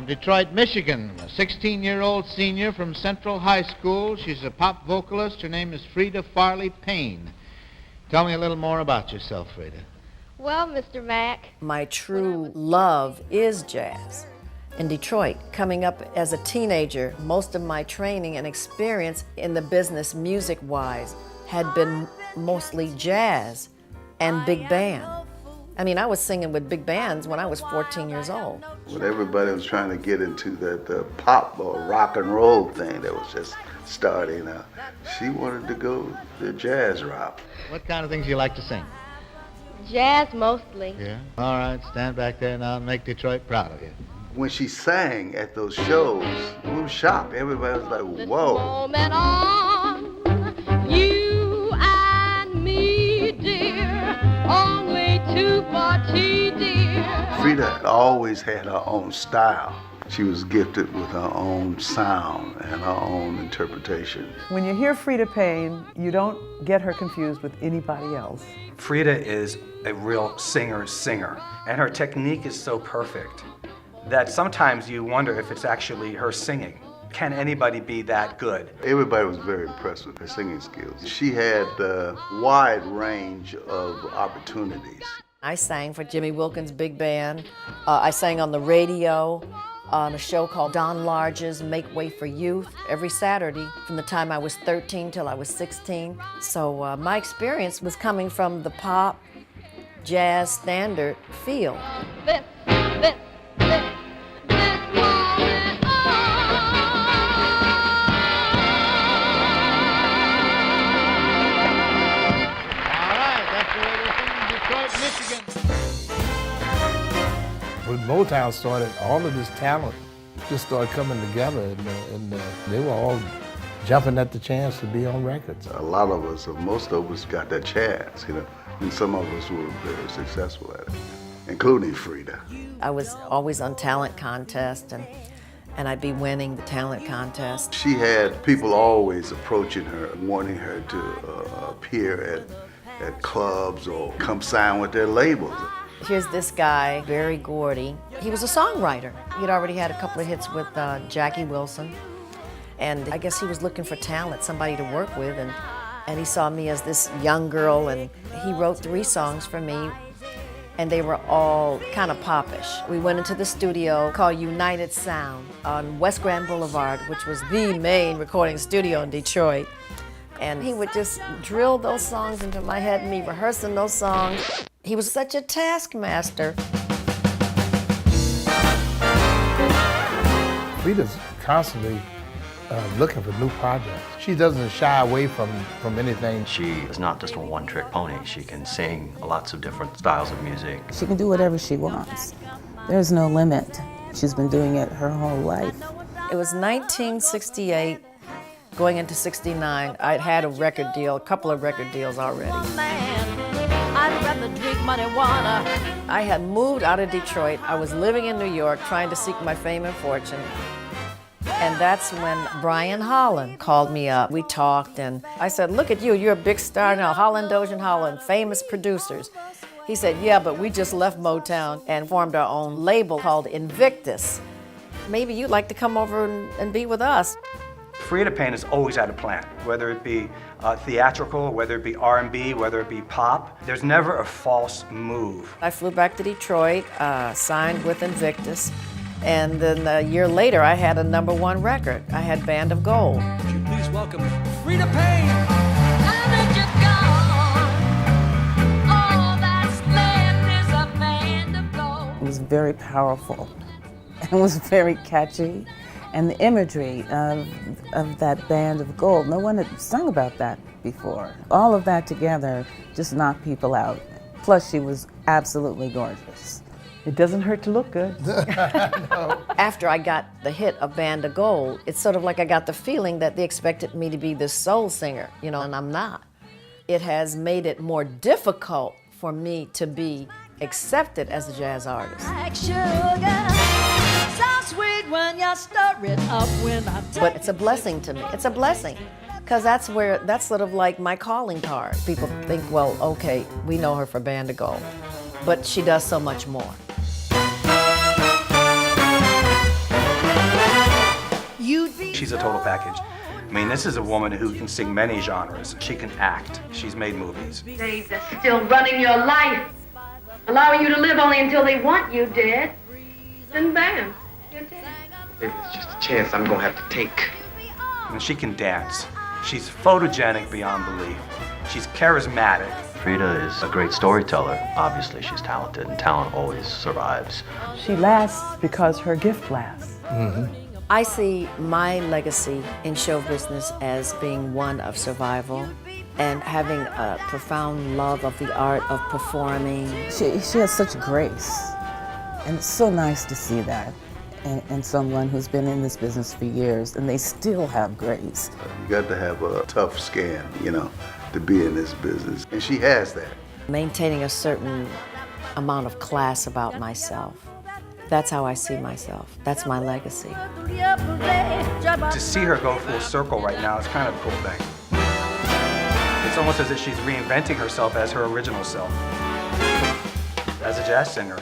Detroit, Michigan, a 16-year-old senior from Central High School. She's a pop vocalist. Her name is Freda Payne. Tell me a little more about yourself, Freda. Well, Mr. Mack, my true love is jazz. In Detroit, coming up as a teenager, most of my training and experience in the business music-wise had been mostly jazz and big band. I mean, I was singing with big bands when I was 14 years old. When everybody was trying to get into the pop or rock and roll thing that was just starting out, she wanted to go the jazz route. What kind of things do you like to sing? jazz mostly. Yeah? All right, stand back there now and make Detroit proud of you. When she sang at those shows, we were shocked. Everybody was like, This whoa. moment on, you and me, dear, only 240, dear. Freda always had her own style. She was gifted with her own sound and her own interpretation. When you hear Freda Payne, you don't get her confused with anybody else. Freda is a real singer, and her technique is so perfect that sometimes you wonder if it's actually her singing. Can anybody be that good? Everybody was very impressed with her singing skills. She had a wide range of opportunities. I sang for Jimmy Wilkins' big band. I sang on the radio on a show called Don Large's Make Way for Youth every Saturday from the time I was 13 till I was 16. So my experience was coming from the pop, jazz, standard field. This moment on. All right, that's the way they sing in Detroit, Michigan. When Motown started, all of this talent just started coming together, and they were all jumping at the chance to be on records. A lot of us, or most of us, got that chance, and some of us were very successful at it, including Freda. I was always on talent contest, and I'd be winning the talent contest. She had people always approaching her, wanting her to appear at clubs or come sign with their labels. Here's this guy, Barry Gordy. He was a songwriter. He'd already had a couple of hits with Jackie Wilson. And I guess he was looking for talent, somebody to work with. And he saw me as this young girl, and he wrote 3 songs for me. And they were all kind of popish. We went into the studio called United Sound on West Grand Boulevard, which was the main recording studio in Detroit. And he would just drill those songs into my head, me rehearsing those songs. He was such a taskmaster. Freda's constantly looking for new projects. She doesn't shy away from anything. She is not just a one-trick pony. She can sing lots of different styles of music. She can do whatever she wants. There's no limit. She's been doing it her whole life. It was 1968, going into 69. I'd had a record deal, a couple of record deals already. I'd rather drink muddy water. I had moved out of Detroit. I was living in New York trying to seek my fame and fortune. And that's when Brian Holland called me up. We talked, and I said, look at you, you're a big star now, Holland, Dozier and Holland, famous producers. He said, yeah, but we just left Motown and formed our own label called Invictus. Maybe you'd like to come over and be with us. Freda Payne has always had a plan, whether it be theatrical, whether it be R&B, whether it be pop. There's never a false move. I flew back to Detroit, signed with Invictus, and then a year later I had a #1 record. I had Band of Gold. Would you please welcome Freda Payne? Now that you're gone, all that's left is a band of gold. It was very powerful. It was very catchy. And the imagery of that band of gold, no one had sung about that before. All of that together just knocked people out. Plus, she was absolutely gorgeous. It doesn't hurt to look good. After I got the hit of Band of Gold, it's sort of like I got the feeling that they expected me to be this soul singer, and I'm not. It has made it more difficult for me to be accepted as a jazz artist. Like sugar, so sweet when you stir it up when I take But it's a blessing to me. It's a blessing. Because that's sort of like my calling card. People think, well, okay, we know her for Band of Gold, but she does so much more. she's a total package. I mean, this is a woman who can sing many genres. She can act. She's made movies. They're still running your life, allowing you to live only until they want you dead. Then bam, you're dead. Maybe it's just a chance I'm gonna have to take. And she can dance. She's photogenic beyond belief. She's charismatic. Freda is a great storyteller. Obviously, she's talented, and talent always survives. She lasts because her gift lasts. I see my legacy in show business as being one of survival and having a profound love of the art of performing. She has such grace, and it's so nice to see that in someone who's been in this business for years, and they still have grace. You got to have a tough skin, you know, to be in this business, and she has that. Maintaining a certain amount of class about myself. That's how I see myself. That's my legacy. To see her go full circle right now is kind of a cool thing. It's almost as if she's reinventing herself as her original self, as a jazz singer.